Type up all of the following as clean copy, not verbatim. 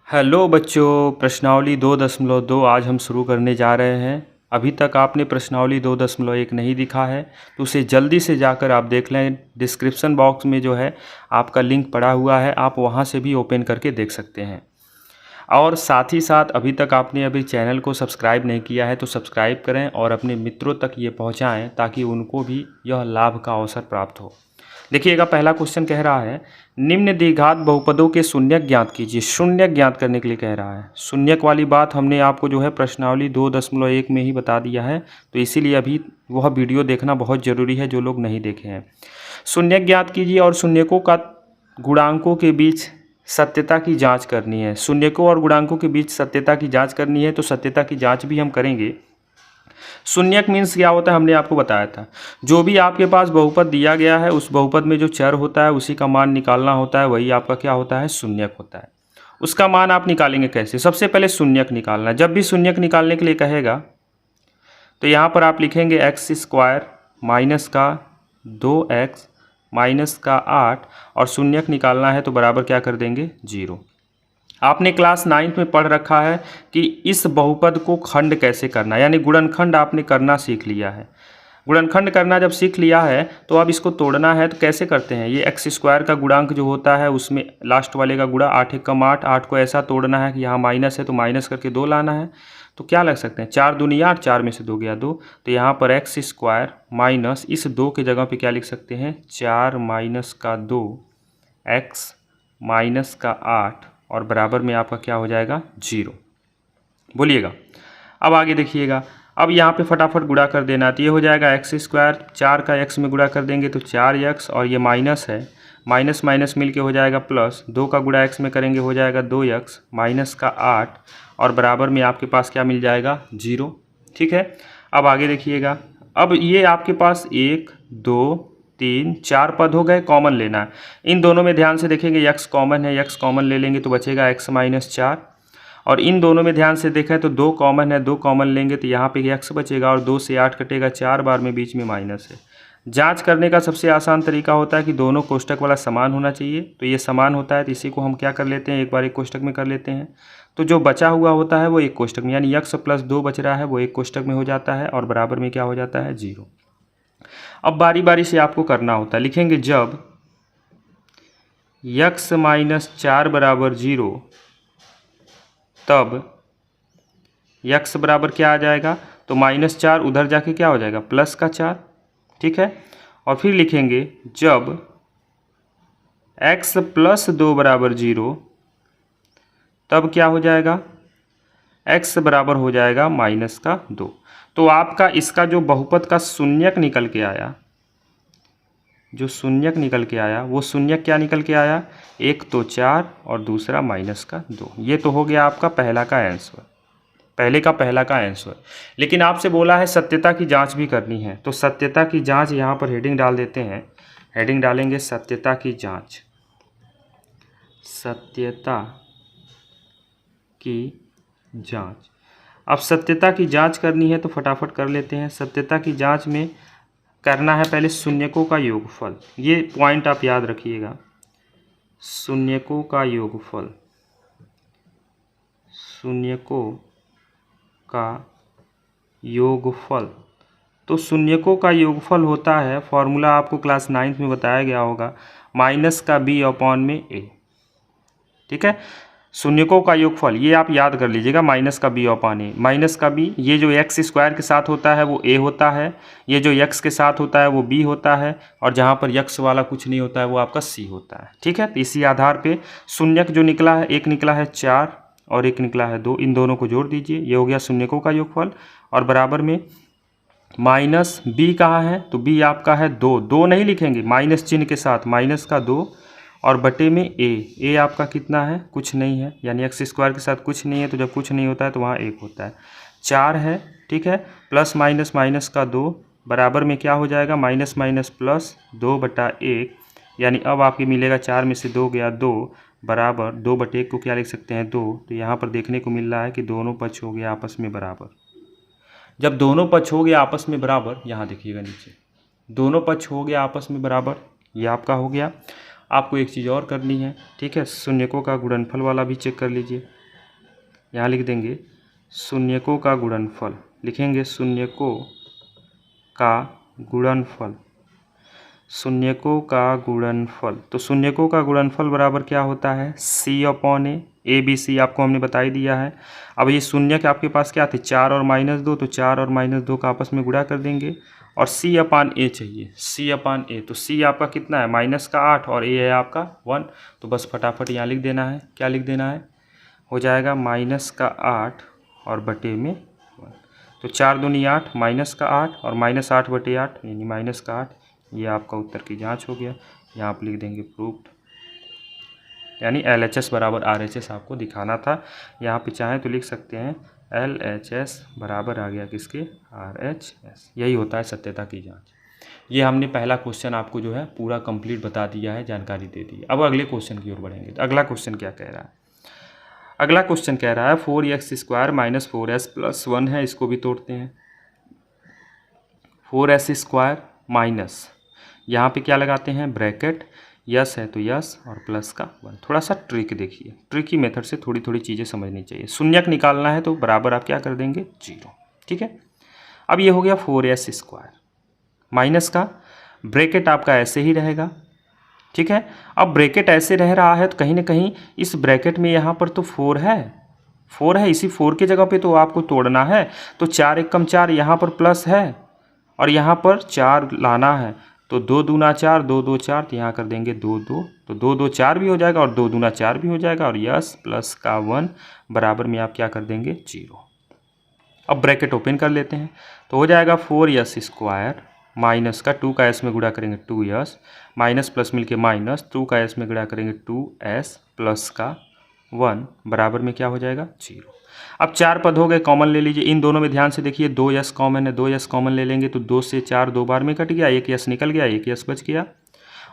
Hello बच्चों, प्रश्नावली 2.2 आज हम शुरू करने जा रहे हैं। अभी तक आपने प्रश्नावली 2.1 नहीं दिखा है तो उसे जल्दी से जाकर आप देख लें। डिस्क्रिप्शन बॉक्स में जो है आपका लिंक पड़ा हुआ है, आप वहां से भी ओपन करके देख सकते हैं। और साथ ही साथ अभी तक आपने अभी चैनल को सब्सक्राइब नहीं किया है तो सब्सक्राइब करें और अपने मित्रों तक ये पहुँचाएँ ताकि उनको भी यह लाभ का अवसर प्राप्त हो। देखिएगा, पहला क्वेश्चन कह रहा है निम्न द्विघात बहुपदों के शून्यक ज्ञात कीजिए। शून्यक ज्ञात करने के लिए कह रहा है। शून्यक वाली बात हमने आपको जो है प्रश्नावली 2.1 में ही बता दिया है, तो इसीलिए अभी वह वीडियो देखना बहुत ज़रूरी है जो लोग नहीं देखे हैं। शून्यक ज्ञात कीजिए और शून्यकों का गुणांकों के बीच सत्यता की जांच करनी है। शून्यकों और गुणांकों के बीच सत्यता की जांच करनी है, तो सत्यता की जांच भी हम करेंगे। शून्यक मीन्स क्या होता है हमने आपको बताया था। जो भी आपके पास बहुपद दिया गया है उस बहुपद में जो चर होता है उसी का मान निकालना होता है, वही आपका क्या होता है, शून्यक होता है। उसका मान आप निकालेंगे कैसे? सबसे पहले शून्यक निकालना है। जब भी शून्यक निकालने के लिए कहेगा तो यहाँ पर आप लिखेंगे x² माइनस का 2x माइनस का 8 और शून्यक निकालना है तो बराबर क्या कर देंगे, 0। आपने क्लास 9th में पढ़ रखा है कि इस बहुपद को खंड कैसे करना है, यानी गुणनखंड आपने करना सीख लिया है। गुणनखंड करना जब सीख लिया है तो अब इसको तोड़ना है तो कैसे करते हैं। ये x² का गुणांक जो होता है उसमें लास्ट वाले का गुणा 8 एकम 8, 8 को ऐसा तोड़ना है कि यहाँ माइनस है तो माइनस करके 2 लाना है। तो क्या लग सकते हैं, 4 दूनी 8, 4 में से 2 गया 2, तो यहाँ पर x² माइनस इस 2 के जगह पे क्या लिख सकते हैं, 4 माइनस का 2 x माइनस का 8 और बराबर में आपका क्या हो जाएगा, 0। बोलिएगा। अब आगे देखिएगा, अब यहाँ पे फटाफट गुणा कर देना, तो ये हो जाएगा x², 4 का x में गुणा कर देंगे तो 4x और ये माइनस है, माइनस माइनस मिल के हो जाएगा प्लस, 2 का गुणा x में करेंगे हो जाएगा 2x माइनस का 8 और बराबर में आपके पास क्या मिल जाएगा, 0। ठीक है। अब आगे देखिएगा, अब ये आपके पास 1 2 3 4 पद हो गए, कॉमन लेना है। इन दोनों में ध्यान से देखेंगे x कॉमन है, x कॉमन ले लेंगे तो बचेगा x माइनस 4 और इन दोनों में ध्यान से देखें तो 2 कॉमन है, 2 कॉमन लेंगे तो यहाँ पे x बचेगा और 2 से 8 कटेगा, 4 बार में बीच में माइनस है। जांच करने का सबसे आसान तरीका होता है कि दोनों कोष्टक वाला समान होना चाहिए, तो ये समान होता है तो इसी को हम क्या कर लेते हैं, एक बार एक कोष्टक में कर लेते हैं। तो जो बचा हुआ होता है वो एक कोष्टक में, यानी x + 2 बच रहा है वो एक कोष्टक में हो जाता है और बराबर में क्या हो जाता है, 0। अब बारी बारी से आपको करना होता है। लिखेंगे जब x माइनस 4 बराबर 0 तब x बराबर क्या आ जाएगा, तो -4 उधर जाके क्या हो जाएगा, +4। ठीक है। और फिर लिखेंगे जब x + 2 बराबर 0 तब क्या हो जाएगा, x बराबर हो जाएगा -2। तो आपका इसका जो बहुपद का शून्यक निकल के आया, जो शून्यक निकल के आया वो शून्यक क्या निकल के आया, एक तो 4 और दूसरा -2। ये तो हो गया आपका पहला का आंसर, पहले का पहला का आंसर। लेकिन आपसे बोला है सत्यता की जांच भी करनी है, तो सत्यता की जांच यहाँ पर हेडिंग डाल देते हैं। हेडिंग डालेंगे सत्यता की जांच, सत्यता की जांच। अब सत्यता की जांच करनी है तो फटाफट कर लेते हैं। सत्यता की जांच में करना है पहले शून्यकों का योगफल, ये पॉइंट आप याद रखिएगा, शून्यकों का योगफल, शून्यकों का योगफल। तो शून्यकों का योगफल होता है, फॉर्मूला आपको क्लास 9th में बताया गया होगा, -b/a। ठीक है। शून्यकों का योगफल ये आप याद कर लीजिएगा, -b/a। -b ये जो x² के साथ होता है वो a होता है, ये जो x के साथ होता है वो b होता है और जहाँ पर x वाला कुछ नहीं होता है वो आपका c होता है। ठीक है। तो इसी आधार पे शून्यक जो निकला है, एक निकला है 4 और एक निकला है 2, इन दोनों को जोड़ दीजिए, ये हो गया शून्यकों का योगफल। और बराबर में -b कहाँ है, तो b आपका है 2, 2 नहीं लिखेंगे, माइनस चिन्ह के साथ -2 और बटे में a आपका कितना है, कुछ नहीं है, यानी x² के साथ कुछ नहीं है, तो जब कुछ नहीं होता है तो वहाँ 1 होता है। 4 है, ठीक है, प्लस माइनस -2 बराबर में क्या हो जाएगा, -+2/1, यानी अब आपके मिलेगा 4 में से 2 गया 2 बराबर 2/1 को क्या लिख सकते हैं, 2। तो यहाँ पर देखने को मिल रहा है कि दोनों पक्ष हो गए आपस में बराबर। जब दोनों पक्ष हो गए आपस में बराबर, यहाँ देखिएगा नीचे, दोनों पक्ष हो गया आपस में बराबर, ये आपका हो गया। आपको एक चीज़ और करनी है, ठीक है, शून्यकों का गुणनफल वाला भी चेक कर लीजिए। यहाँ लिख देंगे शून्यकों का गुणनफल, लिखेंगे शून्यकों का गुणनफल, शून्यकों का गुणनफल। तो शून्यकों का गुणनफल बराबर क्या होता है, C/A, ए बी सी आपको हमने बता ही दिया है। अब ये शून्य के आपके पास क्या थे, 4 और -2, तो 4 और -2 का आपस में गुणा कर देंगे और C/A चाहिए, C/A। तो C आपका कितना है, -8 और A है आपका 1। तो बस फटाफट यहाँ लिख देना है, क्या लिख देना है, हो जाएगा -8 और बटे में 1। तो 4 दूनी 8, -8 और -8/8 यानी -8। ये आपका उत्तर की जांच हो गया। यहाँ आप लिख देंगे प्रूफ्ड, यानी LHS बराबर RHS आपको दिखाना था। यहाँ पे चाहें तो लिख सकते हैं LHS बराबर आ गया किसके, RHS। यही होता है सत्यता की जांच। ये हमने पहला क्वेश्चन आपको जो है पूरा कंप्लीट बता दिया है, जानकारी दे दी है। अब अगले क्वेश्चन की ओर बढ़ेंगे। तो अगला क्वेश्चन क्या कह रहा है, अगला क्वेश्चन कह रहा है 4x² - 4s + 1 है, इसको भी तोड़ते हैं। 4s² माइनस, यहाँ पे क्या लगाते हैं, ब्रैकेट, यस है तो यस और प्लस का 1। थोड़ा सा ट्रिक देखिए, ट्रिकी मेथड से थोड़ी थोड़ी चीज़ें समझनी चाहिए। शून्यक निकालना है तो बराबर आप क्या कर देंगे, 0, ठीक है। अब ये हो गया 4s² माइनस का ब्रैकेट आपका ऐसे ही रहेगा, ठीक है। अब ब्रैकेट ऐसे रह रहा है तो कहीं ना कहीं इस ब्रैकेट में यहाँ पर तो 4 है, इसी 4 के जगह पे तो आपको तोड़ना है। तो 4 × 4 यहाँ पर प्लस है और यहाँ पर 4 लाना है, तो 2 दूना 4, 2 2 4, तो यहाँ कर देंगे 2 2, तो 2 2 4 भी हो जाएगा और 2 दूना 4 भी हो जाएगा और यस प्लस का 1 बराबर में आप क्या कर देंगे, 0। अब ब्रैकेट ओपन कर लेते हैं, तो हो जाएगा 4s² माइनस का 2 का s में गुणा करेंगे 2s, माइनस प्लस मिलके माइनस 2 का s में गुणा करेंगे 2s प्लस का 1 बराबर में क्या हो जाएगा, 0। अब 4 पद हो गए, कॉमन ले लीजिए। इन दोनों में ध्यान से देखिए 2s कॉमन है, 2s कॉमन ले लेंगे तो 2 से 4 2 बार में कट गया, एक s निकल गया, एक s बच गया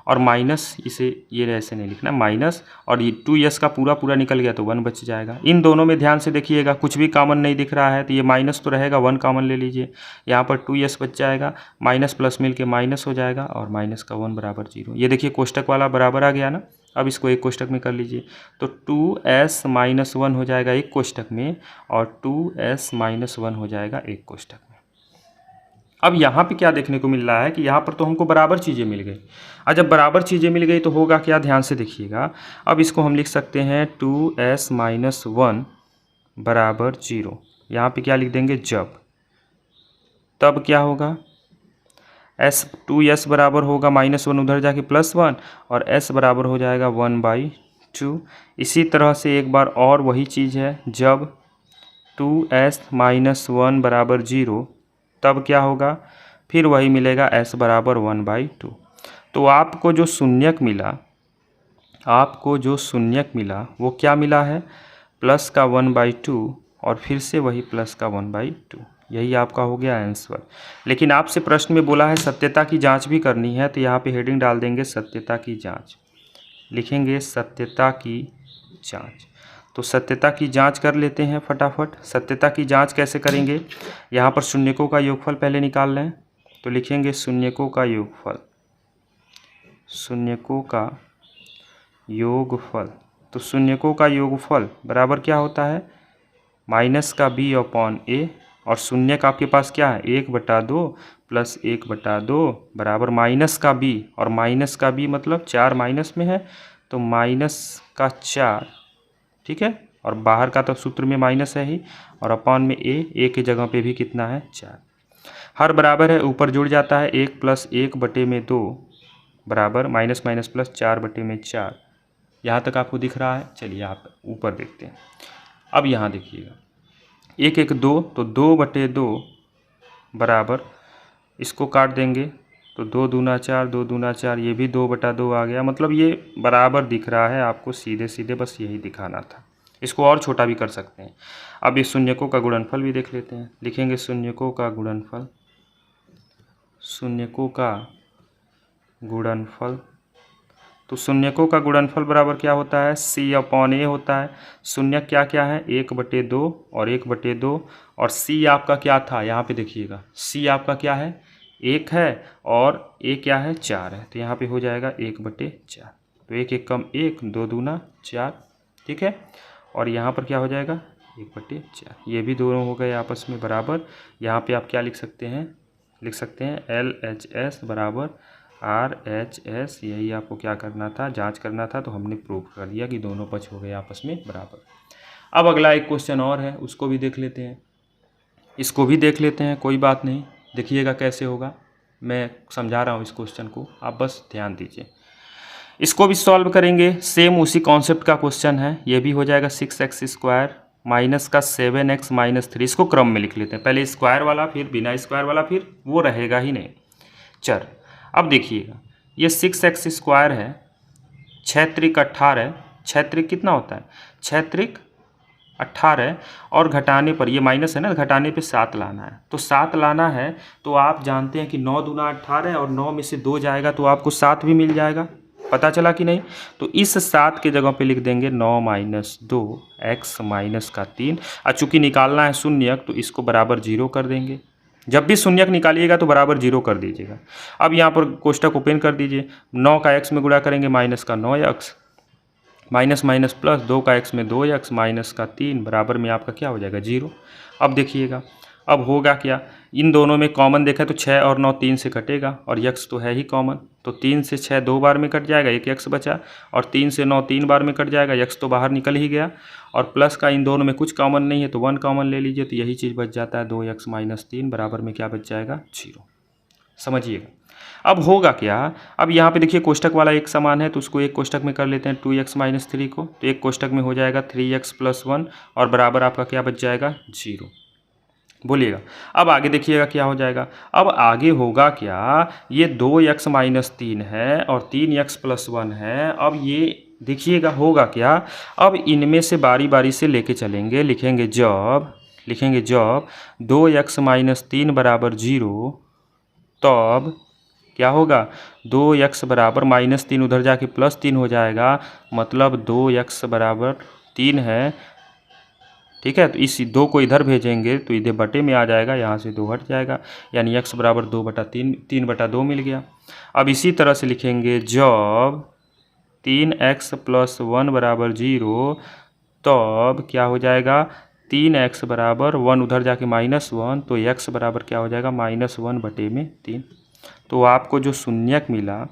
और माइनस, इसे ये ऐसे नहीं लिखना, माइनस और ये 2s का पूरा निकल गया तो 1 बच जाएगा। इन दोनों में ध्यान से देखिएगा, कुछ भी कॉमन नहीं दिख रहा है तो ये माइनस तो रहेगा, 1 कॉमन ले लीजिए, यहाँ पर 2s बच जाएगा, माइनस प्लस मिल के माइनस हो जाएगा और माइनस का 1 बराबर 0। ये देखिए कोष्टक वाला बराबर आ गया ना। अब इसको एक कोष्टक में कर लीजिए, तो 2s - 1 हो जाएगा एक कोष्टक में और 2s - 1 हो जाएगा एक कोष्टक में। अब यहाँ पे क्या देखने को मिल रहा है कि यहाँ पर तो हमको बराबर चीज़ें मिल गई, और जब बराबर चीज़ें मिल गई तो होगा क्या, ध्यान से देखिएगा। अब इसको हम लिख सकते हैं 2s - 1 बराबर 0। यहाँ पे क्या लिख देंगे, जब, तब क्या होगा, 2s बराबर होगा -1 उधर जाके +1 और s बराबर हो जाएगा 1/2। इसी तरह से एक बार और वही चीज़ है, जब 2s - 1 बराबर 0 तब क्या होगा, फिर वही मिलेगा s बराबर 1/2। तो आपको जो शून्यक मिला, वो क्या मिला है, प्लस का 1/2 और फिर से वही प्लस का 1/2। यही आपका हो गया आंसर। लेकिन आपसे प्रश्न में बोला है सत्यता की जांच भी करनी है, तो यहाँ पे हेडिंग डाल देंगे सत्यता की जांच, लिखेंगे सत्यता की जांच। तो सत्यता की जांच कर लेते हैं फटाफट। सत्यता की जांच कैसे करेंगे, यहाँ पर शून्यकों का योगफल पहले निकाल लें, तो लिखेंगे शून्यकों का योगफल, शून्यकों का योगफल। तो शून्यकों का योगफल बराबर क्या होता है, माइनस का b/a और शून्य का आपके पास क्या है, 1/2 प्लस 1/2 बराबर माइनस का b, और माइनस का b मतलब 4 माइनस में है तो माइनस का 4, ठीक है, और बाहर का तो सूत्र में माइनस है ही, और अपॉन में a की जगह पे भी कितना है, 4। हर बराबर है, ऊपर जुड़ जाता है, 1 + 1/2 बराबर माइनस माइनस प्लस 4/4। यहाँ तक आपको दिख रहा है। चलिए आप ऊपर देखते हैं। अब यहाँ देखिएगा, 1 1 2, तो 2/2 बराबर, इसको काट देंगे तो 2 दूना 4, 2 दूना 4, ये भी 2/2 आ गया। मतलब ये बराबर दिख रहा है आपको, सीधे सीधे बस यही दिखाना था। इसको और छोटा भी कर सकते हैं। अब ये शून्यकों का गुणनफल भी देख लेते हैं, लिखेंगे शून्यकों का गुणनफल, शून्यकों का गुणनफल। तो शून्यकों का गुणनफल बराबर क्या होता है, C/A होता है। शून्यक क्या क्या है, 1/2 और 1/2, और C आपका क्या था, यहाँ पे देखिएगा, C आपका क्या है, 1 है और A क्या है, 4 है, तो यहाँ पे हो जाएगा 1/4। तो एक एक कम एक, 2 दूना 4, ठीक है। और यहाँ पर क्या हो जाएगा 1/4, ये भी दोनों हो गए आपस में बराबर। यहाँ पे आप क्या लिख सकते हैं, लिख सकते हैं LHS बराबर RHS। यही आपको क्या करना था, जांच करना था, तो हमने प्रूव कर दिया कि दोनों पक्ष हो गए आपस में बराबर। अब अगला एक क्वेश्चन और है, उसको भी देख लेते हैं, इसको भी देख लेते हैं, कोई बात नहीं। देखिएगा कैसे होगा, मैं समझा रहा हूँ इस क्वेश्चन को, आप बस ध्यान दीजिए। इसको भी सॉल्व करेंगे, सेम उसी कॉन्सेप्ट का क्वेश्चन है। ये भी हो जाएगा 6x² माइनस का 7x माइनस 3। इसको क्रम में लिख लेते हैं, पहले स्क्वायर वाला फिर बिना स्क्वायर वाला, फिर वो रहेगा ही नहीं चर। अब देखिएगा ये 6x² है, 6 त्रिक 18, 6 त्रिक कितना होता है, 6 त्रिक 18, और घटाने पर ये माइनस है ना, घटाने पे 7 लाना है। तो 7 लाना है तो आप जानते हैं कि 9 दूना 18 और 9 में से 2 जाएगा तो आपको 7 भी मिल जाएगा। पता चला कि नहीं। तो इस 7 के जगह पे लिख देंगे 9 माइनस 2 x माइनस का 3। और चूँकि निकालना है शून्यक तो इसको बराबर 0 कर देंगे। जब भी शून्यक निकालिएगा तो बराबर 0 कर दीजिएगा। अब यहाँ पर कोष्टक ओपन कर दीजिए, 9 का x में गुणा करेंगे माइनस का 9x, माइनस माइनस प्लस, 2 का x में 2x माइनस का 3 बराबर में आपका क्या हो जाएगा 0। अब देखिएगा अब होगा क्या, इन दोनों में कॉमन देखा तो 6 और 9 3 से कटेगा, और x तो है ही कॉमन, तो 3 से 6 2 बार में कट जाएगा, एक x बचा, और 3 से 9 3 बार में कट जाएगा, x तो बाहर निकल ही गया, और प्लस का इन दोनों में कुछ कॉमन नहीं है तो 1 कॉमन ले लीजिए, तो यही चीज़ बच जाता है 2x माइनस 3 बराबर में क्या बच जाएगा 0। समझिएगा अब होगा क्या। अब यहाँ पे देखिए कोष्टक वाला एक समान है तो उसको एक कोष्टक में कर लेते हैं 2x माइनस 3 को, तो एक कोष्टक में हो जाएगा 3x प्लस 1 और बराबर आपका क्या बच जाएगा 0। बोलिएगा अब आगे देखिएगा क्या हो जाएगा। अब आगे होगा क्या, ये 2x माइनस 3 है और 3x प्लस 1 है। अब ये देखिएगा होगा क्या, अब इनमें से बारी बारी से लेके चलेंगे, लिखेंगे जब 2x माइनस 3 बराबर 0, तब क्या होगा 2x बराबर माइनस 3 उधर जाके प्लस 3 हो जाएगा, मतलब 2x बराबर 3 है, ठीक है। तो इस 2 को इधर भेजेंगे तो इधर बटे में आ जाएगा, यहाँ से 2 हट जाएगा, यानी x बराबर 2/3, 3/2 मिल गया। अब इसी तरह से लिखेंगे जब 3x प्लस 1 बराबर 0, तब क्या हो जाएगा 3x बराबर 1 उधर जाके -1, तो x बराबर क्या हो जाएगा -1/3। तो आपको जो शून्यक मिला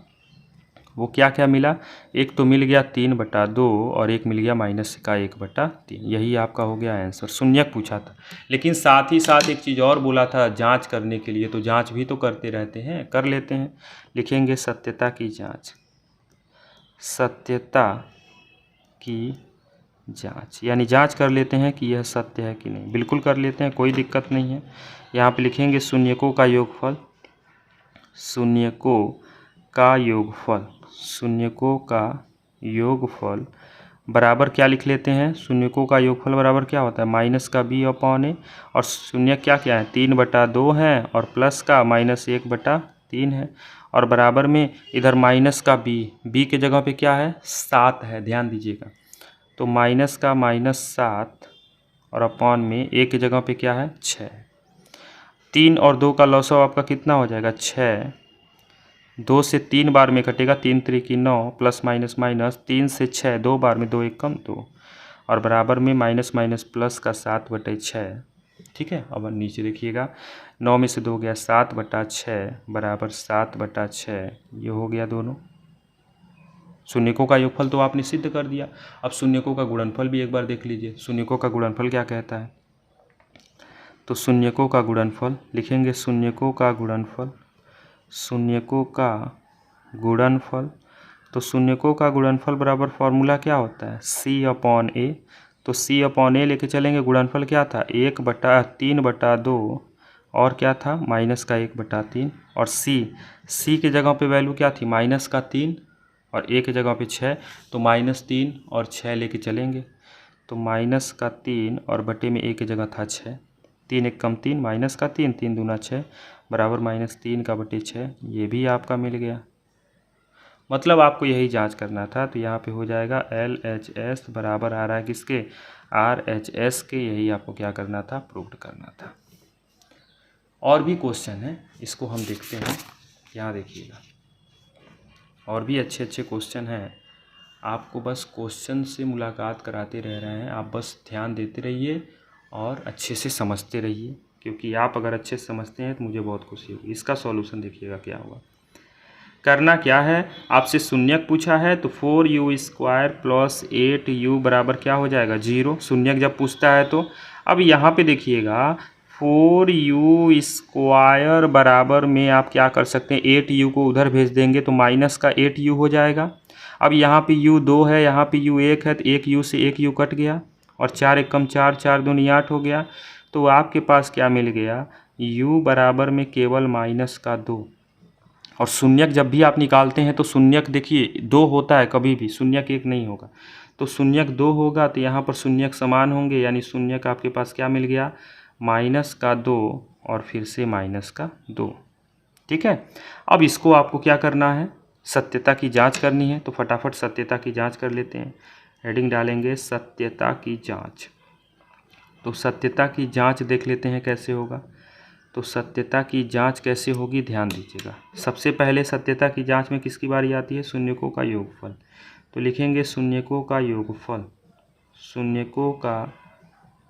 वो क्या क्या मिला, एक तो मिल गया 3/2 और एक मिल गया -1/3। यही आपका हो गया आंसर। शून्यक पूछा था, लेकिन साथ ही साथ एक चीज़ और बोला था जांच करने के लिए, तो जांच भी तो करते रहते हैं, कर लेते हैं। लिखेंगे सत्यता की जांच, सत्यता की जांच, यानी जांच कर लेते हैं कि यह सत्य है कि नहीं। बिल्कुल कर लेते हैं, कोई दिक्कत नहीं है। यहाँ पे लिखेंगे शून्यकों का योगफल, शून्यकों का योगफल, शून्यकों का योगफल बराबर क्या लिख लेते हैं, शून्यकों का योगफल बराबर क्या होता है माइनस का b/a, और शून्य क्या क्या है 3/2 है, और प्लस का -1/3 है, और बराबर में इधर माइनस का b के जगह पे क्या है 7 है, ध्यान दीजिएगा। तो माइनस का -7 और अपॉन में a की जगह पे क्या है 6। 3 और 2 का लॉस आपका कितना हो जाएगा 6, 2 से 3 बार में कटेगा, 3 त्रिकी 9 प्लस माइनस माइनस, 3 से 6 2 बार में 2 1 कम 2, और बराबर में माइनस माइनस प्लस का 7/6। ठीक है। अब नीचे देखिएगा 9 में से 2 गया 7/6 बराबर 7/6, ये हो गया दोनों। शून्यकों का योगफल तो आपने सिद्ध कर दिया। अब शून्यकों का गुणनफल भी एक बार देख लीजिए, शून्यकों का गुणनफल क्या कहता है। तो शून्यकों का गुणनफल लिखेंगे, शून्यकों का गुणनफल, शून्यकों का गुणनफल। तो शून्यकों का गुणनफल बराबर फॉर्मूला क्या होता है c/a। तो c/a लेके चलेंगे, गुणनफल क्या था 1/3/2 और क्या था माइनस का 1/3, और c के जगह पे वैल्यू क्या थी -3 और a के जगह पे 6, तो -3 और 6 लेके चलेंगे, तो -3 और बटे में a की जगह था 6, 3 1 कम 3 -3, 3 दूना 6 बराबर -3/6, ये भी आपका मिल गया। मतलब आपको यही जांच करना था, तो यहाँ पे हो जाएगा LHS बराबर आ रहा है किसके RHS के, यही आपको क्या करना था प्रूव करना था। और भी क्वेश्चन है, इसको हम देखते हैं। यहाँ देखिएगा और भी अच्छे अच्छे क्वेश्चन हैं, आपको बस क्वेश्चन से मुलाकात कराते रह रहे हैं, आप बस ध्यान देते रहिए और अच्छे से समझते रहिए, क्योंकि आप अगर अच्छे से समझते हैं तो मुझे बहुत खुशी होगी। इसका सॉल्यूशन देखिएगा क्या हुआ। करना क्या है, आपसे शून्यक पूछा है तो 4u² प्लस 8u बराबर क्या हो जाएगा 0। शून्यक जब पूछता है तो अब यहाँ पे देखिएगा 4u² बराबर में आप क्या कर सकते हैं, 8u को उधर भेज देंगे तो माइनस का 8u हो जाएगा। अब यहाँ पे u 2 है, यहाँ पे u 1 है, तो एक u से एक u कट गया और 4 एक कम 4, 4 दूनी 8 हो गया। तो आपके पास क्या मिल गया, u बराबर में केवल माइनस का 2। और शून्यक जब भी आप निकालते हैं तो शून्यक देखिए 2 होता है, कभी भी शून्यक 1 नहीं होगा। तो शून्यक 2 होगा तो यहाँ पर शून्यक समान होंगे, यानी शून्यक आपके पास क्या मिल गया, माइनस का 2 और फिर से माइनस का 2। ठीक है, अब इसको आपको क्या करना है, सत्यता की जांच करनी है। तो फटाफट सत्यता की जांच कर लेते हैं। हेडिंग डालेंगे सत्यता की जांच। तो सत्यता की जांच देख लेते हैं कैसे होगा। तो सत्यता की जांच कैसे होगी, ध्यान दीजिएगा। सबसे पहले सत्यता की जांच में किसकी बारी आती है, शून्यकों का योगफल। तो लिखेंगे शून्यकों का योगफल, शून्यकों का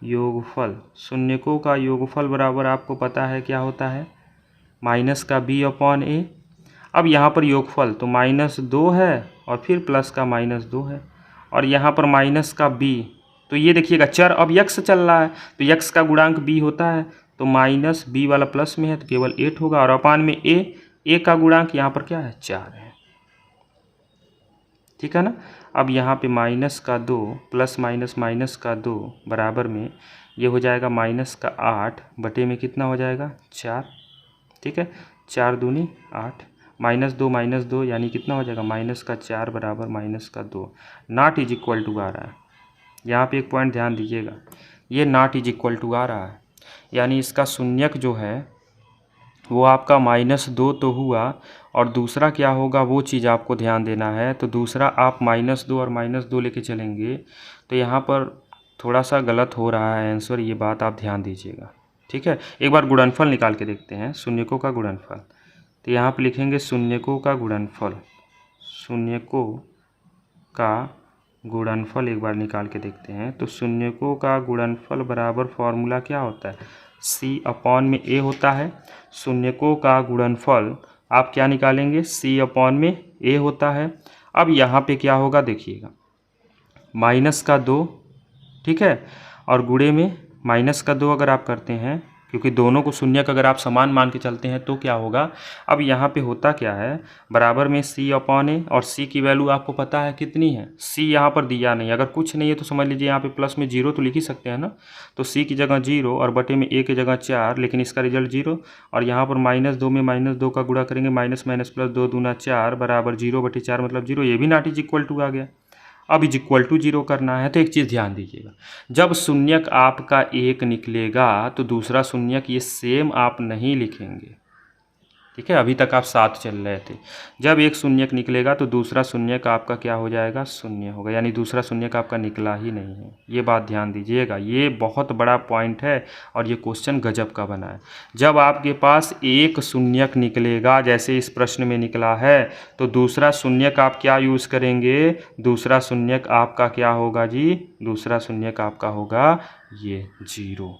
योगफल। शून्यकों का योगफल बराबर आपको पता है क्या होता है, माइनस का b/a। अब यहाँ पर योगफल तो -2 है और फिर प्लस का -2 है, और यहाँ पर माइनस का b। तो ये देखिएगा चर अब यक्स चल रहा है तो यक्स का गुणांक b होता है, तो माइनस b वाला प्लस में है तो केवल 8 होगा, और अपान में a का गुणांक यहाँ पर क्या है 4 है। ठीक है ना। अब यहाँ पे माइनस का 2 प्लस माइनस माइनस का 2 बराबर में ये हो जाएगा माइनस का 8 बटे में कितना हो जाएगा 4। ठीक है, 4 दूनी 8, माइनस दो यानी कितना हो जाएगा माइनस का 4 बराबर माइनस का 2। नॉट इज इक्वल टू आ रहा है, यहाँ पे एक पॉइंट ध्यान दीजिएगा, ये नॉट इज इक्वल टू आ रहा है, यानी इसका शून्यक जो है वो आपका -2 तो हुआ, और दूसरा क्या होगा वो चीज़ आपको ध्यान देना है। तो दूसरा आप -2 और -2 लेके चलेंगे तो यहाँ पर थोड़ा सा गलत हो रहा है आंसर, ये बात आप ध्यान दीजिएगा। ठीक है, एक बार गुणनफल निकाल के देखते हैं, शून्यकों का गुणनफल। तो यहाँ पर लिखेंगे शून्यकों का गुणनफल, शून्यकों का गुणनफल एक बार निकाल के देखते हैं। तो शून्यकों का गुणनफल बराबर फॉर्मूला क्या होता है, c/a होता है। शून्यकों का गुणनफल आप क्या निकालेंगे, c/a होता है। अब यहाँ पे क्या होगा देखिएगा, माइनस का 2, ठीक है, और गुणे में माइनस का 2 अगर आप करते हैं, क्योंकि दोनों को शून्यक अगर आप समान मान के चलते हैं तो क्या होगा। अब यहाँ पे होता क्या है, बराबर में c/a, और c की वैल्यू आपको पता है कितनी है, c यहाँ पर दिया नहीं, अगर कुछ नहीं है तो समझ लीजिए यहाँ पे प्लस में 0 तो लिख ही सकते हैं ना। तो c की जगह 0 और बटे में a की जगह 4, लेकिन इसका रिजल्ट 0, और यहाँ पर -2 में -2 का गुणा करेंगे, माइनस माइनस प्लस 2 दूना 4 बराबर 0/4 मतलब 0, ये भी नॉट इज इक्वल टू आ गया। अब इज इक्वल टू 0 करना है तो एक चीज़ ध्यान दीजिएगा, जब शून्यक आपका 1 निकलेगा तो दूसरा शून्यक ये सेम आप नहीं लिखेंगे। ठीक है, अभी तक आप साथ चल रहे थे, जब एक शून्यक निकलेगा तो दूसरा शून्यक आपका क्या हो जाएगा, शून्य होगा, यानी दूसरा शून्यक आपका निकला ही नहीं है। ये बात ध्यान दीजिएगा, ये बहुत बड़ा पॉइंट है और ये क्वेश्चन गजब का बना है। जब आपके पास एक शून्यक निकलेगा, जैसे इस प्रश्न में निकला है, तो दूसरा शून्यक आप क्या यूज़ करेंगे, दूसरा शून्यक आपका क्या होगा जी, दूसरा शून्यक आपका होगा ये 0।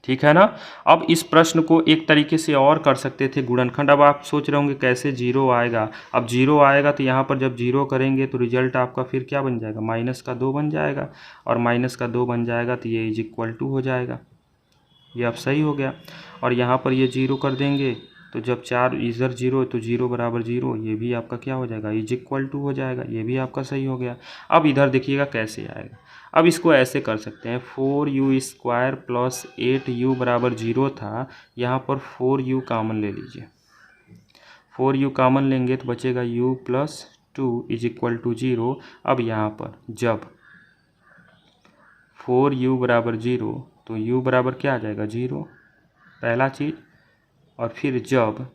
ठीक है ना। अब इस प्रश्न को एक तरीके से और कर सकते थे, गुणनखंड। अब आप सोच रहे होंगे कैसे 0 आएगा, अब 0 आएगा तो यहाँ पर जब 0 करेंगे तो रिजल्ट आपका फिर क्या बन जाएगा, माइनस का 2 बन जाएगा, और माइनस का 2 बन जाएगा तो ये इज इक्वल टू हो जाएगा, ये अब सही हो गया। और यहाँ पर ये 0 कर देंगे तो जब 4 इधर 0 तो 0 बराबर 0, ये भी आपका क्या हो जाएगा, इज इक्वल टू हो जाएगा, ये भी आपका सही हो गया। अब इधर देखिएगा कैसे आएगा, अब इसको ऐसे कर सकते हैं, 4u² प्लस 8u बराबर 0 था, यहाँ पर 4u कामन ले लीजिए, 4u कामन लेंगे तो बचेगा u plus 2 is equal to 0। अब यहाँ पर जब 4u बराबर 0 तो u बराबर क्या आ जाएगा 0, पहला चीज़, और फिर जब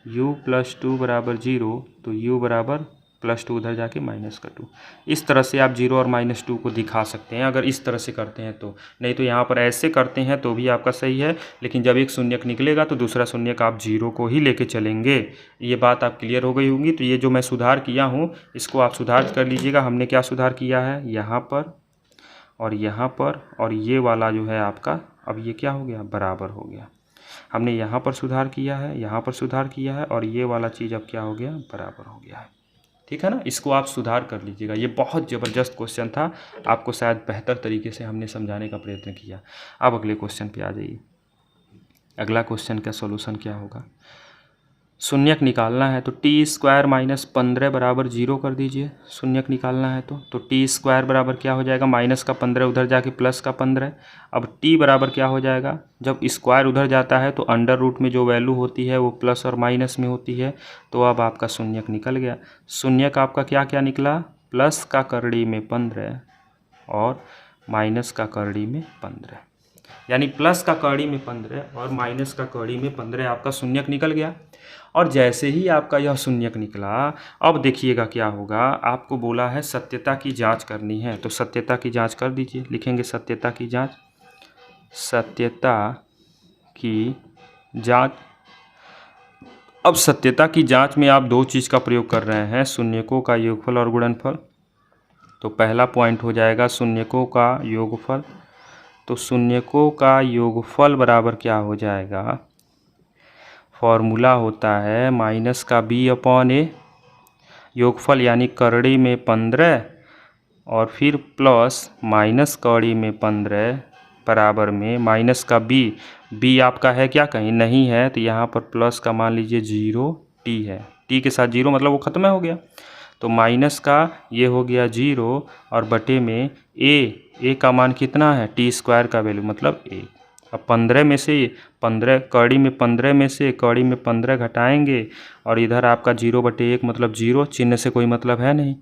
u प्लस 2 बराबर 0 तो u बराबर +2 उधर जाके -2। इस तरह से आप 0 और -2 को दिखा सकते हैं अगर इस तरह से करते हैं तो। नहीं तो यहाँ पर ऐसे करते हैं तो भी आपका सही है, लेकिन जब एक शून्यक निकलेगा तो दूसरा शून्यक आप 0 को ही लेके चलेंगे। ये बात आप क्लियर हो गई होंगी। तो ये जो मैं सुधार किया हूँ इसको आप सुधार कर लीजिएगा। हमने क्या सुधार किया है, यहाँ पर और यहाँ पर, और ये वाला जो है आपका अब ये क्या हो गया, बराबर हो गया। हमने यहाँ पर सुधार किया है, यहाँ पर सुधार किया है, और ये वाला चीज़ अब क्या हो गया, बराबर हो गया है। ठीक है ना, इसको आप सुधार कर लीजिएगा। ये बहुत ज़बरदस्त क्वेश्चन था, आपको शायद बेहतर तरीके से हमने समझाने का प्रयत्न किया। अब अगले क्वेश्चन पे आ जाइए। अगला क्वेश्चन का सॉल्यूशन क्या होगा, शून्यक निकालना है तो टी स्क्वायर -15 बराबर 0 कर दीजिए। शून्यक निकालना है तो टी स्क्वायर बराबर क्या हो जाएगा, -15 उधर जाके +15। अब टी बराबर क्या हो जाएगा, जब स्क्वायर उधर जाता है तो अंडर रूट में जो वैल्यू होती है वो प्लस और माइनस में होती है। तो अब आपका शून्यक निकल गया। शून्यक आपका क्या क्या निकला, प्लस का करड़ी में 15 और माइनस का करड़ी में 15, यानी प्लस का कड़ी में 15 और माइनस का कड़ी में 15 आपका शून्यक निकल गया। और जैसे ही आपका यह शून्यक निकला, अब देखिएगा क्या होगा, आपको बोला है सत्यता की जांच करनी है, तो सत्यता की जांच कर दीजिए। लिखेंगे सत्यता की जांच, सत्यता की जांच। अब सत्यता की जांच में आप दो चीज़ का प्रयोग कर रहे हैं, शून्यकों का योगफल और गुणनफल। तो पहला पॉइंट हो जाएगा शून्यकों का योगफल। तो शून्यकों का योगफल बराबर क्या हो जाएगा, फॉर्मूला होता है माइनस का b/a, योगफल यानी करड़ी में 15 और फिर प्लस माइनस कड़ी में 15 बराबर में माइनस का b आपका है क्या, कहीं नहीं है, तो यहाँ पर प्लस का मान लीजिए 0, t है, t के साथ 0 मतलब वो ख़त्म हो गया। तो माइनस का ये हो गया 0 और बटे में a का मान कितना है, टी स्क्वायर का वैल्यू मतलब 1। अब 15 में से 15 कड़ी में 15 में से कड़ी में 15 घटाएंगे और इधर आपका 0/1 मतलब 0, चिन्ह से कोई मतलब है नहीं,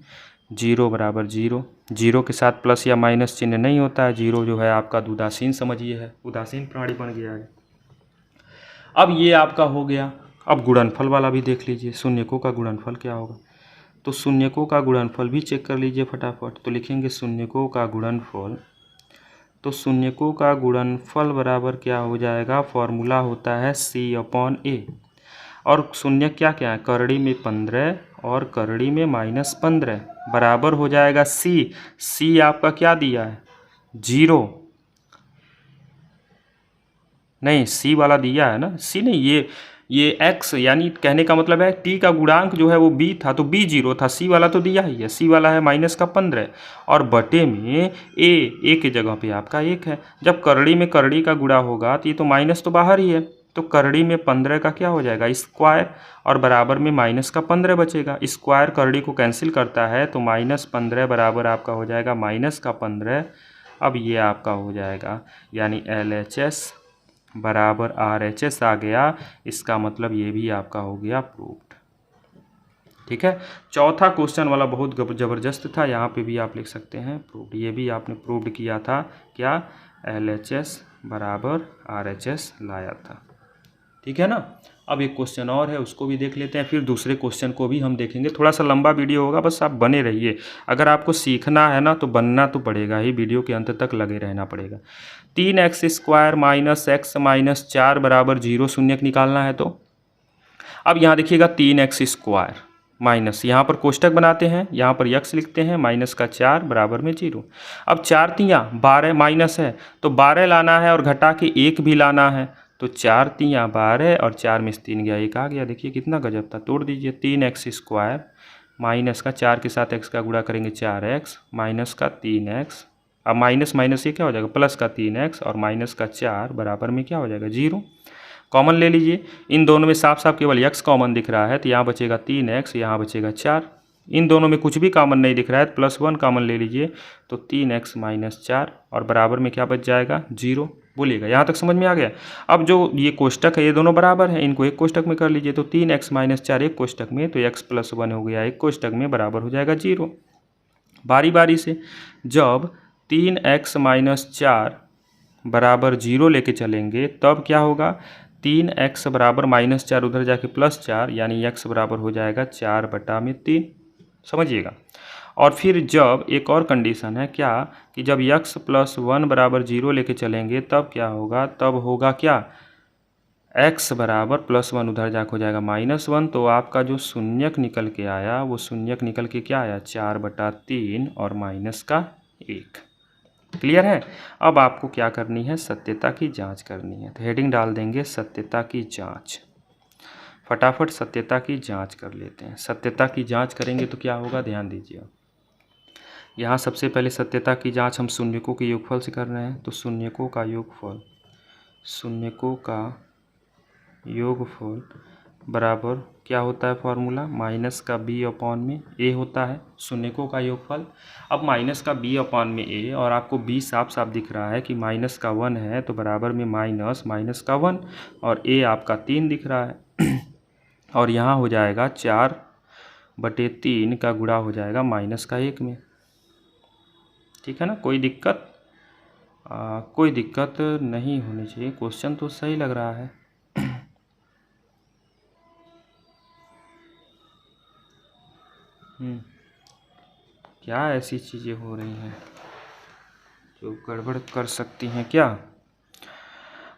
0 बराबर 0। 0 के साथ प्लस या माइनस चिन्ह नहीं होता है, 0 जो है आपका उदासीन समझिए है, उदासीन प्राणी बन गया है। अब ये आपका हो गया। अब गुणनफल वाला भी देख लीजिए, शून्यकों का गुणनफल क्या होगा। तो शून्यकों का गुणनफल भी चेक कर लीजिए फटाफट। तो लिखेंगे शून्यकों का गुणनफल, तो शून्यकों का गुणनफल बराबर क्या हो जाएगा, फॉर्मूला होता है c/a। और शून्य क्या क्या है, करड़ी में 15 और करड़ी में -15 बराबर हो जाएगा c आपका क्या दिया है, 0 नहीं, c वाला दिया है ना, c नहीं, ये x, यानी कहने का मतलब है t का गुणांक जो है वो b था तो b 0 था, c वाला तो दिया ही है, c वाला है -15 और बटे में a के जगह पे आपका 1 है। जब करड़ी में करड़ी का गुणा होगा तो ये तो माइनस तो बाहर ही है, तो करड़ी में 15 का क्या हो जाएगा, स्क्वायर, और बराबर में माइनस का 15 बचेगा। स्क्वायर करड़ी को कैंसिल करता है तो -15 बराबर आपका हो जाएगा -15। अब ये आपका हो जाएगा, यानी LHS बराबर RHS आ गया। इसका मतलब ये भी आपका हो गया प्रूव्ड। ठीक है, चौथा क्वेश्चन वाला बहुत ज़बरदस्त था, यहाँ पे भी आप लिख सकते हैं प्रूव्ड। ये भी आपने प्रूव्ड किया था, क्या, LHS बराबर RHS लाया था। ठीक है ना। अब एक क्वेश्चन और है, उसको भी देख लेते हैं, फिर दूसरे क्वेश्चन को भी हम देखेंगे। थोड़ा सा लंबा वीडियो होगा, बस आप बने रहिए। अगर आपको सीखना है ना तो बनना तो पड़ेगा ही, वीडियो के अंत तक लगे रहना पड़ेगा। 3x² - x - 4 बराबर 0 शून्यक निकालना है। तो अब यहाँ देखिएगा 3x² माइनस, यहाँ पर कोष्टक बनाते हैं, यहाँ पर x लिखते हैं, -4 बराबर में 0। अब 4 तियाँ 12 माइनस है तो 12 लाना है और घटा के 1 भी लाना है, तो 4 तियाँ 12 और 4 में से 3 गया, 1 आ गया। देखिए कितना गजब था, तोड़ दीजिए। 3x² माइनस का 4 के साथ x का गुणा करेंगे 4x माइनस का 3x, अब माइनस माइनस ये क्या हो जाएगा, प्लस का 3x और माइनस का 4 बराबर में क्या हो जाएगा, 0। कॉमन ले लीजिए, इन दोनों में साफ साफ केवल x कॉमन दिख रहा है तो यहाँ बचेगा 3x, यहाँ बचेगा 4। इन दोनों में कुछ भी कॉमन नहीं दिख रहा है, +1 कॉमन ले लीजिए तो 3x - 4 और बराबर में क्या बच जाएगा, 0। बोलिएगा यहाँ तक समझ में आ गया। अब जो ये कोष्टक है ये दोनों बराबर है, इनको एक कोष्टक में कर लीजिए, तो 3x - 4 एक कोष्टक में, तो x + 1 हो गया एक कोष्टक में, बराबर हो जाएगा 0। बारी बारी से जब 3x - 4 बराबर 0 लेके चलेंगे तब क्या होगा, 3x बराबर -4 उधर जाके +4, यानी x बराबर हो जाएगा 4/3। समझिएगा। और फिर जब एक और कंडीशन है क्या कि जब x + 1 बराबर 0 लेके चलेंगे तब क्या होगा, तब होगा क्या, x बराबर +1 उधर जाके हो जाएगा -1। तो आपका जो शून्यक निकल के आया वो शून्यक निकल के क्या आया, 4/3 और -1। क्लियर है। अब आपको क्या करनी है, सत्यता की जांच करनी है। तो हेडिंग डाल देंगे सत्यता की जांच। फटाफट सत्यता की जांच कर लेते हैं। सत्यता की जांच करेंगे तो क्या होगा, ध्यान दीजिए। यहाँ सबसे पहले सत्यता की जांच हम शून्यकों के योगफल से कर रहे हैं। तो शून्यकों का योगफल, शून्यकों का योगफल बराबर क्या होता है फॉर्मूला, माइनस का b/a होता है शून्यकों का योगफल। अब माइनस का b/a और आपको b साफ साफ दिख रहा है कि -1 है, तो बराबर में -1 और a आपका 3 दिख रहा है और यहाँ हो जाएगा 4/3 का गुणा हो जाएगा -1 में। ठीक है ना, कोई दिक्कत कोई दिक्कत नहीं होनी चाहिए। क्वेश्चन तो सही लग रहा है। क्या ऐसी चीज़ें हो रही हैं जो गड़बड़ कर सकती हैं क्या।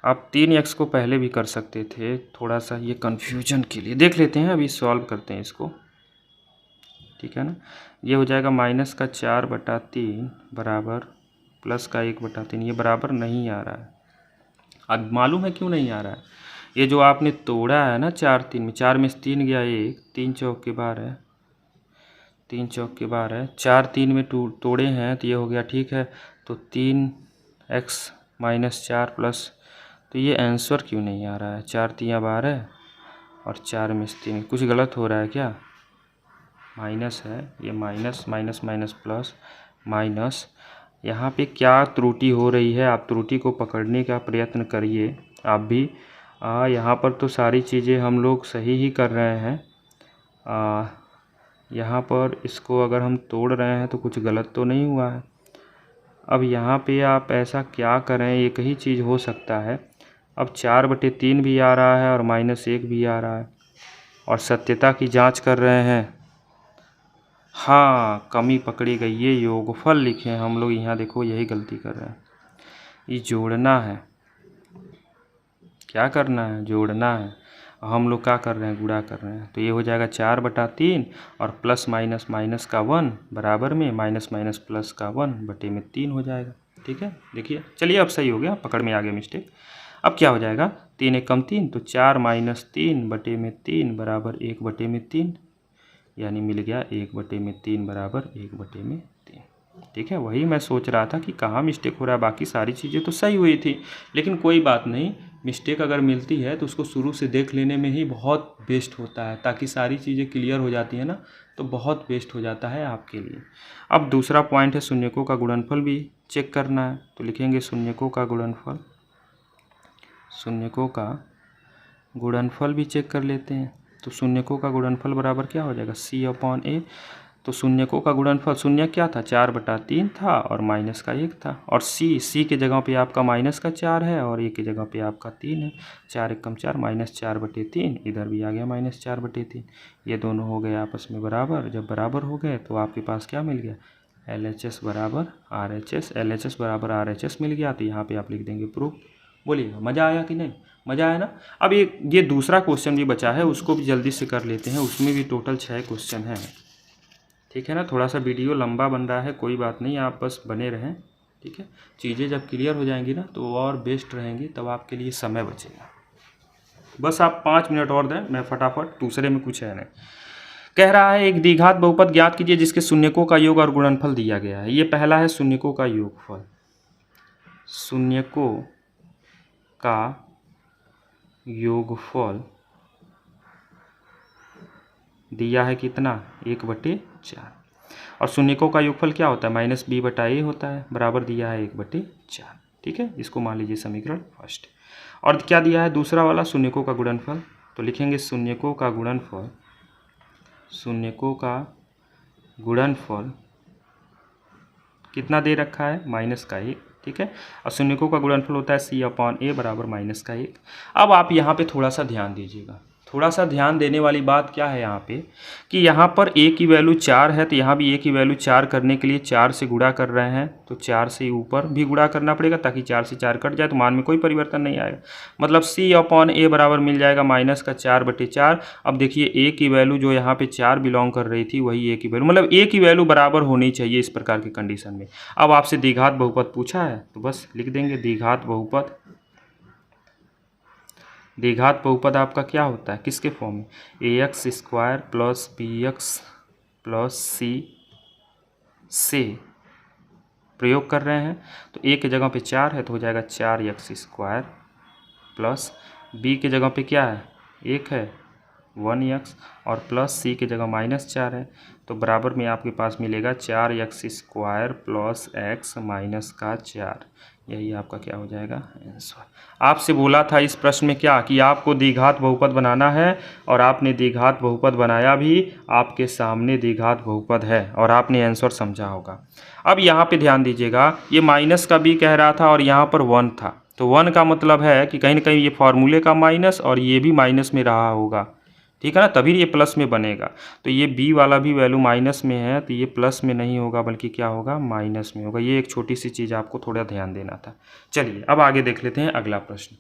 आप 3x को पहले भी कर सकते थे, थोड़ा सा ये कन्फ्यूजन के लिए देख लेते हैं। अभी सॉल्व करते हैं इसको, ठीक है ना। ये हो जाएगा -4/3 बराबर +1/3। ये बराबर नहीं आ रहा है। अब मालूम है क्यों नहीं आ रहा है, ये जो आपने तोड़ा है ना 4 3 में, 4 में से 3 गया 1, 3 चौक के 12, 3 चौक के 12, 4 3 में तोड़े हैं तो ये हो गया, ठीक है। तो 3x - 4 प्लस, तो ये आंसर क्यों नहीं आ रहा है, 4 3 12 और 4 में से 3, कुछ गलत हो रहा है क्या, माइनस है ये, minus minus minus plus minus. यहाँ पे क्या त्रुटि हो रही है, आप त्रुटि को पकड़ने का प्रयत्न करिए आप भी। यहाँ पर तो सारी चीज़ें हम लोग सही ही कर रहे हैं। यहाँ पर इसको अगर हम तोड़ रहे हैं तो कुछ गलत तो नहीं हुआ है। अब यहाँ पे आप ऐसा क्या करें, एक ही चीज़ हो सकता है। अब 4/3 भी आ रहा है और -1 भी आ रहा है और सत्यता की जांच कर रहे हैं। हाँ, कमी पकड़ी गई, ये योगफल लिखे हैं हम लोग, यहाँ देखो यही गलती कर रहे हैं। ये जोड़ना है, क्या करना है, जोड़ना है। हम लोग क्या कर रहे हैं, गुणा कर रहे हैं। तो ये हो जाएगा 4/3 और प्लस माइनस माइनस का 1 बराबर में माइनस माइनस प्लस का 1/3 हो जाएगा। ठीक है, देखिए, चलिए अब सही हो गया, पकड़ में आ गया मिस्टेक। अब क्या हो जाएगा, 3 1 कम 3, तो 4 - 3/3 बराबर 1/3, यानी मिल गया 1/3 बराबर 1/3। ठीक है, वही मैं सोच रहा था कि कहाँ मिस्टेक हो रहा है। बाकी सारी चीज़ें तो सही हुई थी, लेकिन कोई बात नहीं, मिस्टेक अगर मिलती है तो उसको शुरू से देख लेने में ही बहुत बेस्ट होता है, ताकि सारी चीज़ें क्लियर हो जाती हैं ना, तो बहुत बेस्ट हो जाता है आपके लिए। अब दूसरा पॉइंट है, शून्यकों का गुणनफल भी चेक करना है। तो लिखेंगे शून्यकों का गुणनफल, शून्यकों का गुणनफल भी चेक कर लेते हैं। तो शून्यकों का गुणनफल बराबर क्या हो जाएगा, C/A। तो शून्यकों का गुणनफल, शून्य क्या था, 4/3 था और माइनस का 1 था, और C के जगह पे आपका -4 है और A की जगह पे आपका 3 है। 4 1 कम 4 -4/3, इधर भी आ गया -4/3। ये दोनों हो गए आपस में बराबर। जब बराबर हो गए तो आपके पास क्या मिल गया, LHS बराबर RHS, LHS बराबर RHS मिल गया। तो यहाँ पर आप लिख देंगे प्रूफ। बोलिएगा, मज़ा आया कि नहीं, मज़ा आया ना। अब ये दूसरा क्वेश्चन भी बचा है, उसको भी जल्दी से कर लेते हैं। उसमें भी टोटल 6 क्वेश्चन हैं, ठीक है ना। थोड़ा सा वीडियो लंबा बन रहा है, कोई बात नहीं, आप बस बने रहें, ठीक है। चीज़ें जब क्लियर हो जाएंगी ना तो और बेस्ट रहेंगी, तब आपके लिए समय बचेगा। बस आप 5 मिनट और दें, मैं फटाफट, दूसरे में कुछ है नहीं। कह रहा है एक द्विघात बहुपद ज्ञात कीजिए जिसके शून्यकों का योग और गुणनफल दिया गया है। ये पहला है शून्यकों का योगफल। शून्यकों का योगफल दिया है कितना, 1/4। और शून्यकों का योगफल क्या होता है, -b/a होता है, बराबर दिया है 1/4। ठीक है, इसको मान लीजिए समीकरण फर्स्ट। और क्या दिया है दूसरा वाला, शून्यकों का गुणनफल। तो लिखेंगे शून्यकों का गुणनफल, शून्यकों का गुणनफल कितना दे रखा है, -1। ठीक है, और शून्यकों का गुणनफल होता है C/A बराबर -1। अब आप यहाँ पे थोड़ा सा ध्यान दीजिएगा, थोड़ा सा ध्यान देने वाली बात क्या है यहाँ पे कि यहाँ पर a की वैल्यू 4 है, तो यहाँ भी a की वैल्यू 4 करने के लिए 4 से गुणा कर रहे हैं, तो 4 से ऊपर भी गुणा करना पड़ेगा ताकि 4 से 4 कट जाए तो मान में कोई परिवर्तन नहीं आएगा। मतलब c अपॉन a बराबर मिल जाएगा माइनस का 4/4। अब देखिए a की वैल्यू जो यहाँ पे 4 बिलोंग कर रही थी वही a की वैल्यू, मतलब a की वैल्यू बराबर होनी चाहिए इस प्रकार की कंडीशन में। अब आपसे द्विघात बहुपद पूछा है तो बस लिख देंगे द्विघात बहुपद। द्विघात बहुपद आपका क्या होता है, किसके फॉर्म में, ax² plus bx plus c से प्रयोग कर रहे हैं। तो a के जगह पे 4 है तो हो जाएगा 4x² प्लस b के जगह पे क्या है 1 है 1x और प्लस c के जगह -4 है, तो बराबर में आपके पास मिलेगा 4x² प्लस x माइनस का 4। यही आपका क्या हो जाएगा आंसर। आपसे बोला था इस प्रश्न में क्या कि आपको द्विघात बहुपद बनाना है और आपने द्विघात बहुपद बनाया भी, आपके सामने द्विघात बहुपद है और आपने आंसर समझा होगा। अब यहाँ पे ध्यान दीजिएगा, ये माइनस का b कह रहा था और यहाँ पर 1 था, तो 1 का मतलब है कि कहीं ना कहीं ये फॉर्मूले का माइनस और ये भी माइनस में रहा होगा, ठीक है ना, तभी ये प्लस में बनेगा। तो ये b वाला भी वैल्यू माइनस में है तो ये प्लस में नहीं होगा बल्कि क्या होगा माइनस में होगा। ये एक छोटी सी चीज़ आपको थोड़ा ध्यान देना था। चलिए अब आगे देख लेते हैं अगला प्रश्न।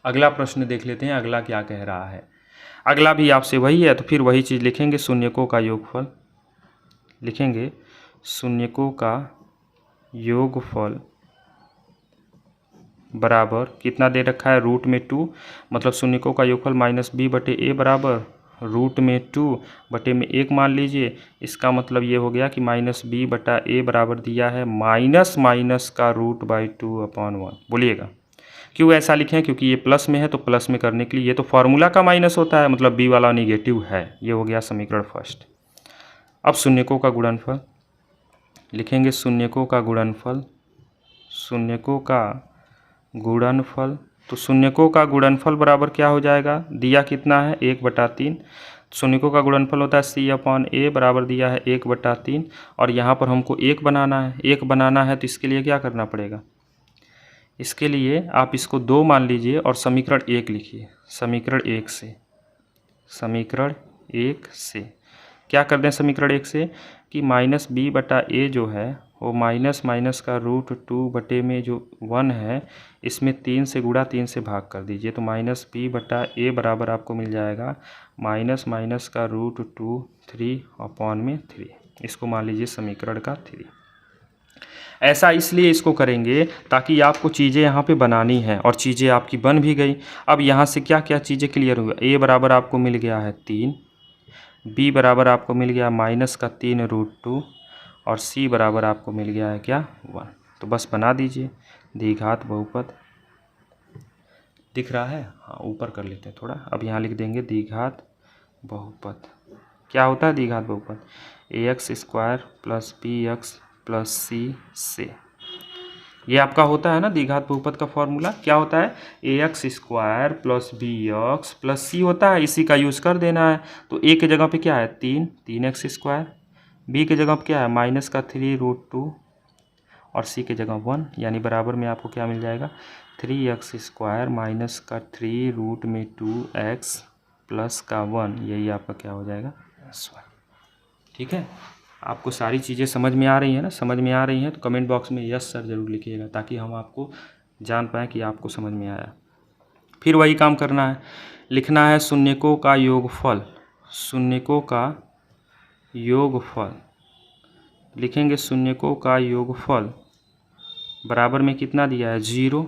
अगला प्रश्न देख लेते हैं अगला क्या कह रहा है। अगला भी आपसे वही है तो फिर वही चीज़ लिखेंगे, शून्यकों का योगफल लिखेंगे, शून्यकों का योगफल बराबर कितना दे रखा है √2, मतलब शून्यकों का योगफल -b/a बराबर √2 में 1 मान लीजिए। इसका मतलब ये हो गया कि -b/a बराबर दिया है माइनस माइनस का √2/1। बोलिएगा क्यों ऐसा लिखें, क्योंकि ये प्लस में है तो प्लस में करने के लिए ये तो फार्मूला का माइनस होता है, मतलब b वाला निगेटिव है। ये हो गया समीकरण फर्स्ट। अब शून्यकों का गुणनफल लिखेंगे, शून्यकों का गुणनफल, शून्यकों का गुणनफल। तो शून्यकों का गुणनफल बराबर क्या हो जाएगा, दिया कितना है 1/3। शून्यकों का गुणनफल होता है c/a बराबर दिया है 1/3 और यहाँ पर हमको 1 बनाना है। 1 बनाना है तो इसके लिए क्या करना पड़ेगा, इसके लिए आप इसको 2 मान लीजिए और समीकरण 1 लिखिए। समीकरण 1 से, समीकरण 1 से क्या कर दें, समीकरण 1 से कि -b/a जो है वो माइनस माइनस का √2 में जो 1 है इसमें 3 से गुणा 3 से भाग कर दीजिए, तो -b/a बराबर आपको मिल जाएगा माइनस माइनस का √2 3/3। इसको मान लीजिए समीकरण का 3। ऐसा इसलिए इसको करेंगे ताकि आपको चीज़ें यहाँ पे बनानी हैं और चीज़ें आपकी बन भी गई। अब यहाँ से क्या क्या चीज़ें क्लियर हुई, a बराबर आपको मिल गया है 3, b बराबर आपको मिल गया -3√2 और c बराबर आपको मिल गया है क्या 1। तो बस बना दीजिए द्विघात बहुपद। दिख रहा है, हाँ ऊपर कर लेते हैं थोड़ा। अब यहाँ लिख देंगे द्विघात बहुपद। क्या होता है द्विघात बहुपद, ax² plus bx plus c से, ये आपका होता है ना द्विघात बहुपद का फॉर्मूला। क्या होता है, ax² plus bx plus c होता है, इसी का यूज़ कर देना है। तो a के जगह पे क्या है 3x², b के जगह पे क्या है -3√2 और c के जगह 1, यानी बराबर में आपको क्या मिल जाएगा 3x² माइनस का 3√2x प्लस का 1। यही आपका क्या हो जाएगा आंसर। ठीक है, आपको सारी चीज़ें समझ में आ रही हैं ना, समझ में आ रही हैं तो कमेंट बॉक्स में यस सर ज़रूर लिखिएगा ताकि हम आपको जान पाएँ कि आपको समझ में आया। फिर वही काम करना है, लिखना है शून्यकों का योगफल। शून्यकों का योगफल लिखेंगे, शून्यकों का योगफल बराबर में कितना दिया है 0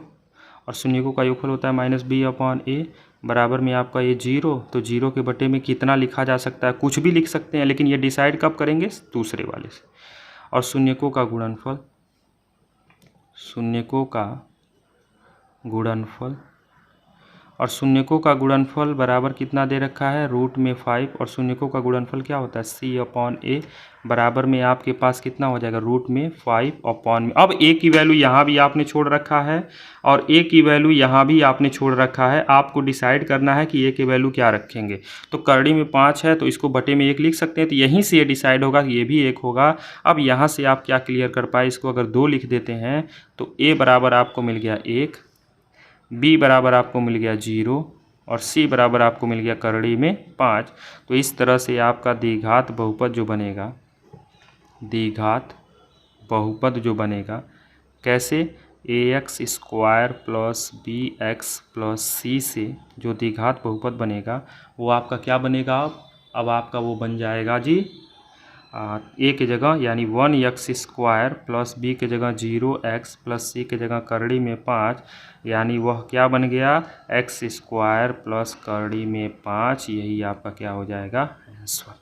और शून्यकों का योगफल होता है -b/a बराबर में आपका ये 0। तो 0 के बटे में कितना लिखा जा सकता है, कुछ भी लिख सकते हैं, लेकिन ये डिसाइड कब करेंगे दूसरे वाले से। और शून्यकों का गुणनफल, शून्यकों का गुणनफल, और शून्यकों का गुणनफल बराबर कितना दे रखा है √5 और शून्यकों का गुणनफल क्या होता है c/a बराबर में आपके पास कितना हो जाएगा √5/। अब a की वैल्यू यहाँ भी आपने छोड़ रखा है और a की वैल्यू यहाँ भी आपने छोड़ रखा है। आपको डिसाइड करना है कि a की वैल्यू क्या रखेंगे। तो करड़ी में 5 है तो इसको बटे में 1 लिख सकते हैं, तो यहीं से ये डिसाइड होगा कि ये भी 1 होगा। अब यहाँ से आप क्या क्लियर कर पाए, इसको अगर 2 लिख देते हैं तो a बराबर आपको मिल गया 1, b बराबर आपको मिल गया 0 और सी बराबर आपको मिल गया करड़ी में 5। तो इस तरह से आपका द्विघात बहुपद जो बनेगा, द्विघात बहुपद जो बनेगा कैसे, ax² plus bx plus c से जो द्विघात बहुपद बनेगा वो आपका क्या बनेगा, अब आपका वो बन जाएगा जी ए के जगह यानी 1x² प्लस बी के जगह 0x प्लस सी के जगह करड़ी में 5, यानी वह क्या बन गया x² प्लस करड़ी में 5। यही आपका क्या हो जाएगा आंसर।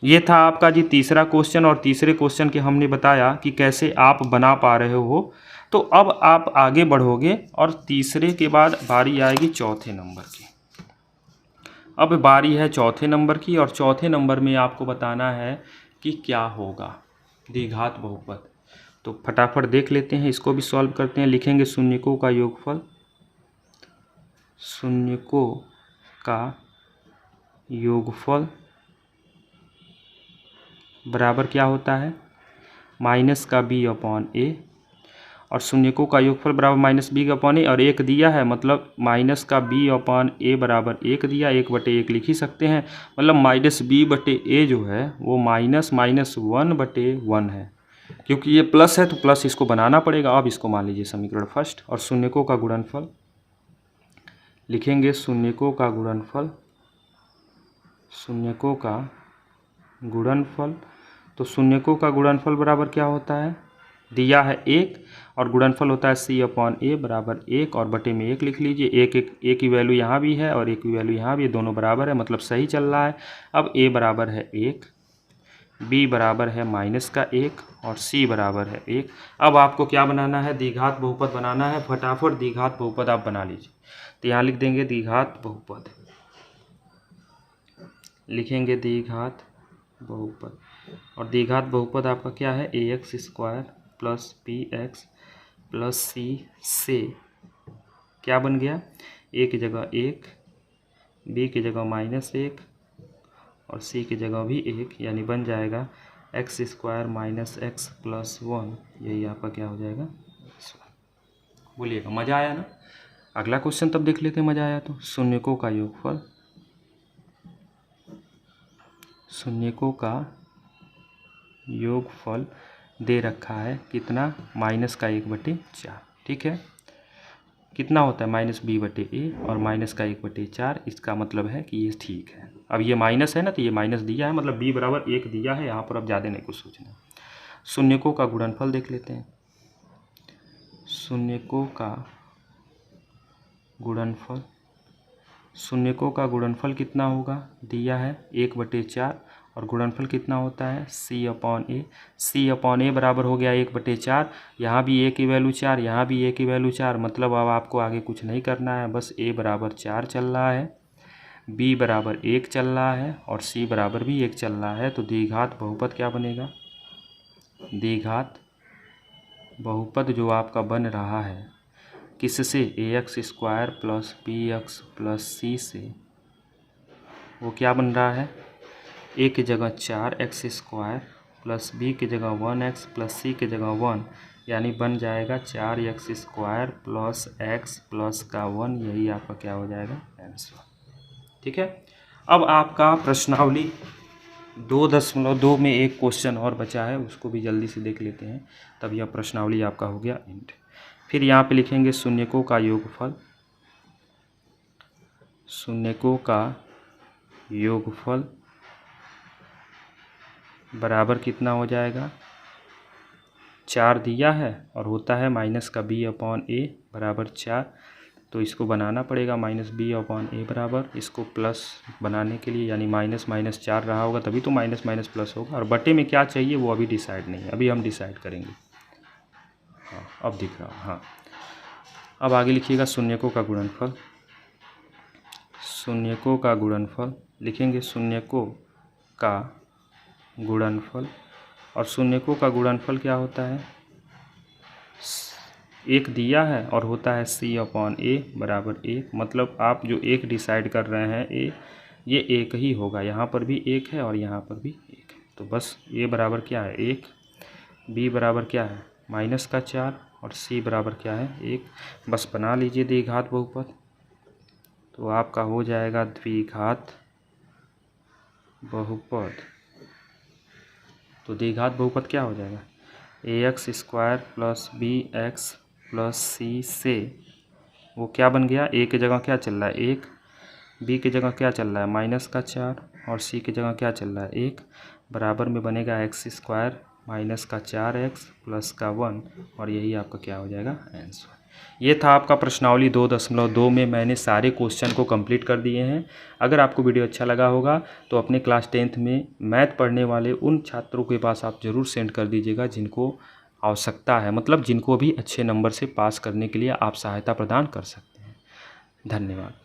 ये था आपका जी तीसरा क्वेश्चन, और तीसरे क्वेश्चन के हमने बताया कि कैसे आप बना पा रहे हो। तो अब आप आगे बढ़ोगे और तीसरे के बाद बारी आएगी चौथे नंबर की। अब बारी है चौथे नंबर की, और चौथे नंबर में आपको बताना है कि क्या होगा द्विघात बहुपद। तो फटाफट देख लेते हैं, इसको भी सॉल्व करते हैं। लिखेंगे शून्यकों का योगफल, शून्यकों का योगफल बराबर क्या होता है माइनस का b/a, और शून्यकों का योगफल बराबर माइनस b/a, और एक दिया है मतलब माइनस का b/a बराबर 1 दिया, 1/1 लिख ही सकते हैं। मतलब माइनस b/a जो है वो -1/1 है, क्योंकि ये प्लस है तो प्लस इसको बनाना पड़ेगा। अब इसको मान लीजिए समीकरण फर्स्ट, और शून्यकों का गुणनफल लिखेंगे, शून्यकों का गुणनफल, शून्यकों का गुणनफल। तो शून्यकों का गुणनफल बराबर क्या होता है, दिया है 1, और गुणनफल होता है c/a बराबर 1, और बटे में 1 लिख लीजिए। एक की वैल्यू यहाँ भी है और एक की वैल्यू यहाँ भी है, दोनों बराबर है, मतलब सही चल रहा है। अब a बराबर है 1, b बराबर है -1 और c बराबर है 1। अब आपको क्या बनाना है, द्विघात बहुपद बनाना है। फटाफट द्विघात बहुपद आप बना लीजिए। तो यहाँ लिख देंगे द्विघात बहुपद, लिखेंगे द्विघात बहुपद, और द्विघात बहुपद आपका क्या है ax² plus bx plus c से क्या बन गया, a की जगह 1, b की जगह -1 और c की जगह भी 1, यानी बन जाएगा x² माइनस x प्लस 1। यही आपका क्या हो जाएगा, बोलिएगा मज़ा आया ना। अगला क्वेश्चन तब देख लेते हैं, मज़ा आया तो। शून्यकों का योगफल, शून्यकों का योगफल दे रखा है कितना, -1/4। ठीक है, कितना होता है -b/a और -1/4। इसका मतलब है कि ये ठीक है। अब ये माइनस है ना, तो ये माइनस दिया है, मतलब b बराबर 1 दिया है यहाँ पर। अब ज़्यादा नहीं कुछ सोचना। शून्यकों का गुणनफल देख लेते हैं, शून्यकों का गुणनफल, शून्यकों का गुणनफल कितना होगा, दिया है 1/4, और गुणनफल कितना होता है c/a। c/a बराबर हो गया 1/4। यहाँ भी a की वैल्यू 4, यहाँ भी a की वैल्यू 4, मतलब अब आपको आगे कुछ नहीं करना है, बस a बराबर 4 चल रहा है, b बराबर 1 चल रहा है, और c बराबर भी 1 चल रहा है। तो द्विघात बहुपद क्या बनेगा, द्विघात बहुपद जो आपका बन रहा है किससे, ax² plus bx plus c से, वो क्या बन रहा है, a की जगह 4x² प्लस b की जगह 1x प्लस c की जगह 1, यानी बन जाएगा 4x² प्लस x प्लस का 1। यही आपका क्या हो जाएगा आंसर। ठीक है, अब आपका प्रश्नावली 2.2 में एक क्वेश्चन और बचा है, उसको भी जल्दी से देख लेते हैं, तब यह प्रश्नावली आपका हो गया एंड। फिर यहाँ पे लिखेंगे शून्यकों का योगफल, शून्यकों का योगफल बराबर कितना हो जाएगा, 4 दिया है और होता है माइनस का b/a बराबर 4। तो इसको बनाना पड़ेगा -b/a बराबर, इसको प्लस बनाने के लिए, यानी --4 रहा होगा तभी तो माइनस प्लस होगा। और बटे में क्या चाहिए वो अभी डिसाइड नहीं है, अभी हम डिसाइड करेंगे। हाँ अब दिख रहा, हाँ अब आगे लिखिएगा शून्यकों का गुणनफल, शून्यकों का गुणनफल लिखेंगे, शून्यकों का गुणनफल, और शून्यकों का गुणनफल क्या होता है, 1 दिया है और होता है c/a बराबर 1। मतलब आप जो 1 डिसाइड कर रहे हैं ये 1 ही होगा, यहाँ पर भी 1 है और यहाँ पर भी 1 है। तो बस a बराबर क्या है 1, b बराबर क्या है -4 और c बराबर क्या है 1। बस बना लीजिए द्विघात बहुपद। तो आपका हो जाएगा द्विघात बहुपद। तो द्विघात बहुपद क्या हो जाएगा, ax square plus b x plus c से वो क्या बन गया, a की जगह क्या चल रहा है 1, b की जगह क्या चल रहा है -4 और c की जगह क्या चल रहा है 1, बराबर में बनेगा एक्स स्क्वायर -4x प्लस का 1 और यही आपका क्या हो जाएगा आंसर। ये था आपका प्रश्नावली 2.2 में मैंने सारे क्वेश्चन को कंप्लीट कर दिए हैं। अगर आपको वीडियो अच्छा लगा होगा तो अपने क्लास 10th में मैथ पढ़ने वाले उन छात्रों के पास आप ज़रूर सेंड कर दीजिएगा जिनको आवश्यकता है, मतलब जिनको भी अच्छे नंबर से पास करने के लिए आप सहायता प्रदान कर सकते हैं। धन्यवाद।